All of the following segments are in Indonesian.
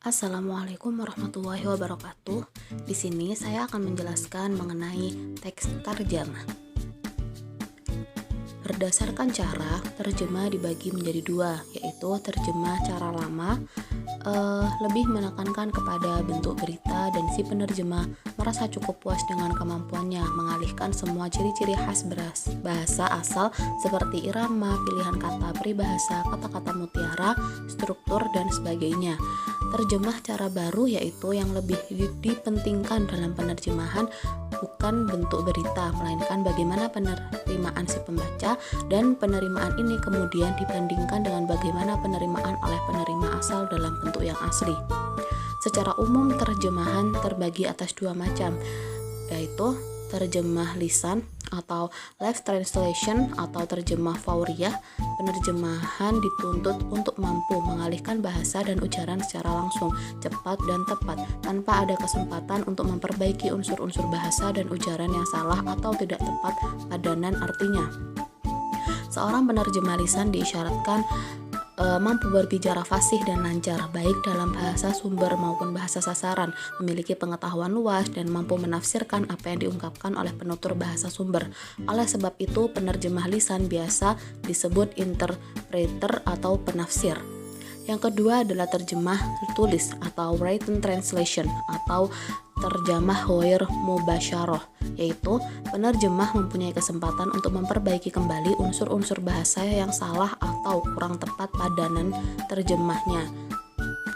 Assalamualaikum warahmatullahi wabarakatuh. Di sini saya akan menjelaskan mengenai teks terjemah. Berdasarkan cara, terjemah dibagi menjadi dua, yaitu terjemah cara lama, lebih menekankan kepada bentuk berita dan si penerjemah merasa cukup puas dengan kemampuannya mengalihkan semua ciri-ciri khas bahasa asal seperti irama, pilihan kata peribahasa, kata-kata mutiara, struktur, dan sebagainya. Terjemah cara baru yaitu yang lebih dipentingkan dalam penerjemahan bukan bentuk berita, melainkan bagaimana penerimaan si pembaca, dan penerimaan ini kemudian dibandingkan dengan bagaimana penerimaan oleh penerima asal dalam bentuk yang asli. Secara umum terjemahan terbagi atas dua macam, yaitu terjemah lisan atau live translation atau terjemah fauriyah. Penerjemahan dituntut untuk mampu mengalihkan bahasa dan ujaran secara langsung, cepat dan tepat, tanpa ada kesempatan untuk memperbaiki unsur-unsur bahasa dan ujaran yang salah atau tidak tepat padanan artinya. Seorang penerjemah lisan diisyaratkan mampu berbicara fasih dan lancar, baik dalam bahasa sumber maupun bahasa sasaran, memiliki pengetahuan luas, dan mampu menafsirkan apa yang diungkapkan oleh penutur bahasa sumber. Oleh sebab itu, penerjemah lisan biasa disebut interpreter atau penafsir. Yang kedua adalah terjemah tulis atau written translation atau terjemah ghair mubasyarah, yaitu penerjemah mempunyai kesempatan untuk memperbaiki kembali unsur-unsur bahasa yang salah atau kurang tepat padanan terjemahnya.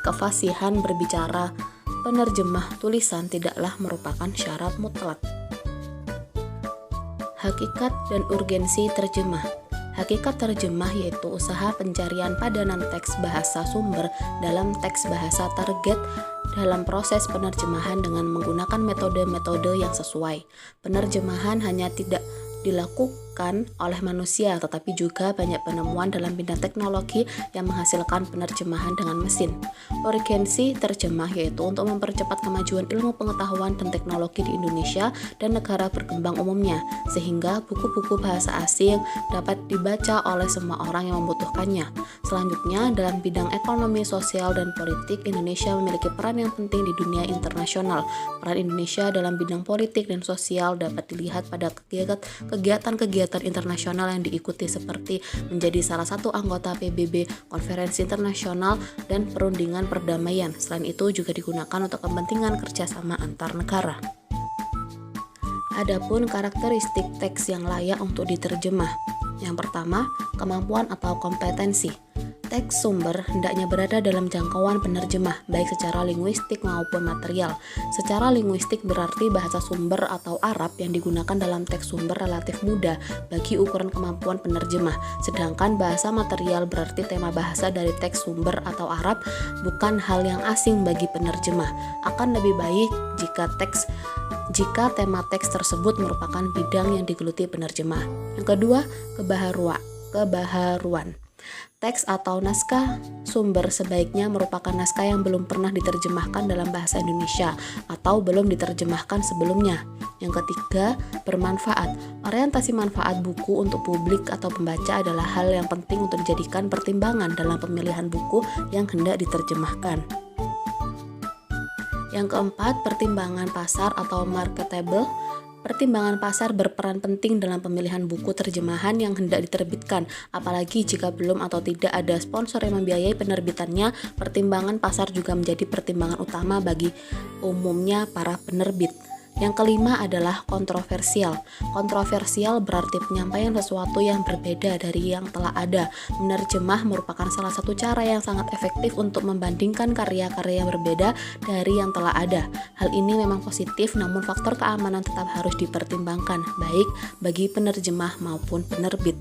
Kefasihan berbicara penerjemah tulisan tidaklah merupakan syarat mutlak. Hakikat dan urgensi terjemah. Hakikat terjemah yaitu usaha pencarian padanan teks bahasa sumber dalam teks bahasa target dalam proses penerjemahan dengan menggunakan metode-metode yang sesuai. Penerjemahan hanya tidak dilakukan oleh manusia, tetapi juga banyak penemuan dalam bidang teknologi yang menghasilkan penerjemahan dengan mesin. Urgensi terjemah yaitu untuk mempercepat kemajuan ilmu pengetahuan dan teknologi di Indonesia dan negara berkembang umumnya, sehingga buku-buku bahasa asing dapat dibaca oleh semua orang yang membutuhkannya. Selanjutnya, dalam bidang ekonomi, sosial, dan politik, Indonesia memiliki peran yang penting di dunia internasional. Peran Indonesia dalam bidang politik dan sosial dapat dilihat pada kegiatan-kegiatan internasional yang diikuti seperti menjadi salah satu anggota PBB, konferensi internasional, dan perundingan perdamaian. Selain itu juga digunakan untuk kepentingan kerjasama antar negara. Adapun karakteristik teks yang layak untuk diterjemah. Yang pertama, kemampuan atau kompetensi. Teks sumber hendaknya berada dalam jangkauan penerjemah, baik secara linguistik maupun material. Secara linguistik berarti bahasa sumber atau Arab yang digunakan dalam teks sumber relatif mudah bagi ukuran kemampuan penerjemah. Sedangkan bahasa material berarti tema bahasa dari teks sumber atau Arab bukan hal yang asing bagi penerjemah. Akan lebih baik jika tema teks tersebut merupakan bidang yang digeluti penerjemah. Yang kedua, kebaharuan. Teks atau naskah sumber sebaiknya merupakan naskah yang belum pernah diterjemahkan dalam bahasa Indonesia atau belum diterjemahkan sebelumnya. Yang ketiga, bermanfaat. Orientasi manfaat buku untuk publik atau pembaca adalah hal yang penting untuk dijadikan pertimbangan dalam pemilihan buku yang hendak diterjemahkan. Yang keempat, pertimbangan pasar atau marketable. Pertimbangan pasar berperan penting dalam pemilihan buku terjemahan yang hendak diterbitkan, apalagi jika belum atau tidak ada sponsor yang membiayai penerbitannya. Pertimbangan pasar juga menjadi pertimbangan utama bagi umumnya para penerbit. Yang kelima adalah kontroversial. Kontroversial berarti penyampaian sesuatu yang berbeda dari yang telah ada. Menerjemah merupakan salah satu cara yang sangat efektif untuk membandingkan karya-karya yang berbeda dari yang telah ada. Hal ini memang positif, namun faktor keamanan tetap harus dipertimbangkan, baik bagi penerjemah maupun penerbit.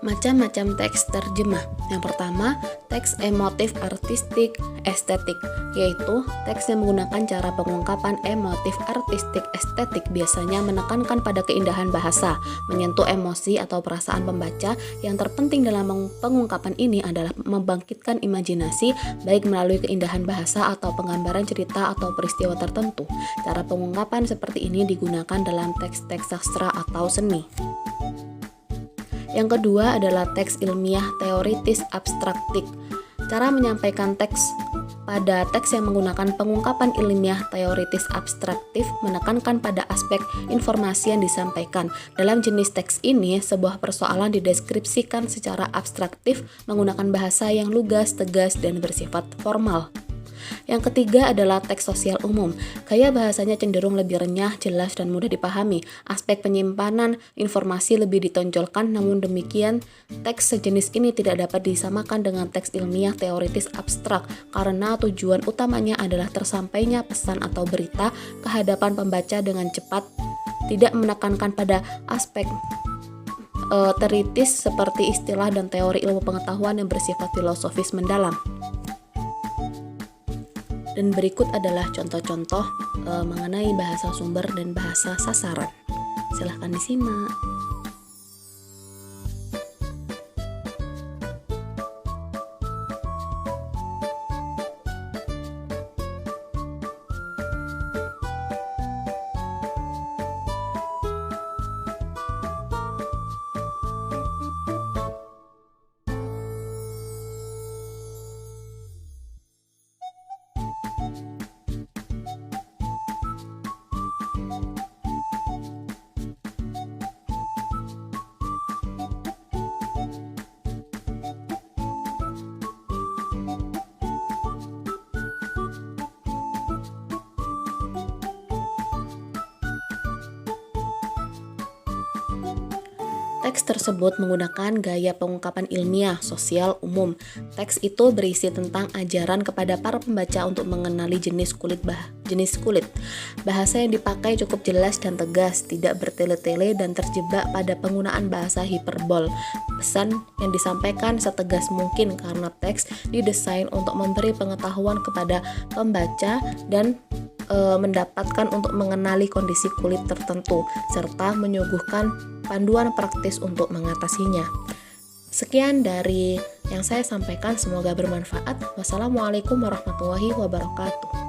Macam-macam teks terjemah. Yang pertama, teks emotif artistik estetik, yaitu teks yang menggunakan cara pengungkapan emotif artistik estetik biasanya menekankan pada keindahan bahasa, menyentuh emosi atau perasaan pembaca. Yang terpenting dalam pengungkapan ini adalah membangkitkan imajinasi, baik melalui keindahan bahasa atau penggambaran cerita atau peristiwa tertentu. Cara pengungkapan seperti ini digunakan dalam teks-teks sastra atau seni. Yang kedua adalah teks ilmiah teoritis abstraktik. Cara menyampaikan teks pada teks yang menggunakan pengungkapan ilmiah teoritis abstraktif menekankan pada aspek informasi yang disampaikan. Dalam jenis teks ini, sebuah persoalan dideskripsikan secara abstraktif menggunakan bahasa yang lugas, tegas, dan bersifat formal. Yang ketiga adalah teks sosial umum. Gaya bahasanya cenderung lebih renyah, jelas, dan mudah dipahami. Aspek penyimpanan informasi lebih ditonjolkan, namun demikian teks sejenis ini tidak dapat disamakan dengan teks ilmiah teoritis abstrak karena tujuan utamanya adalah tersampainya pesan atau berita ke hadapan pembaca dengan cepat, tidak menekankan pada aspek teoritis seperti istilah dan teori ilmu pengetahuan yang bersifat filosofis mendalam. Dan berikut adalah contoh-contoh mengenai bahasa sumber dan bahasa sasaran. Silahkan disimak. Teks tersebut menggunakan gaya pengungkapan ilmiah, sosial, umum. Teks itu berisi tentang ajaran kepada para pembaca untuk mengenali jenis kulit. Bahasa yang dipakai cukup jelas dan tegas, tidak bertele-tele dan terjebak pada penggunaan bahasa hiperbol. Pesan yang disampaikan setegas mungkin karena teks didesain untuk memberi pengetahuan kepada pembaca dan mendapatkan untuk mengenali kondisi kulit tertentu serta menyuguhkan panduan praktis untuk mengatasinya. Sekian dari yang saya sampaikan, semoga bermanfaat. Wassalamualaikum warahmatullahi wabarakatuh.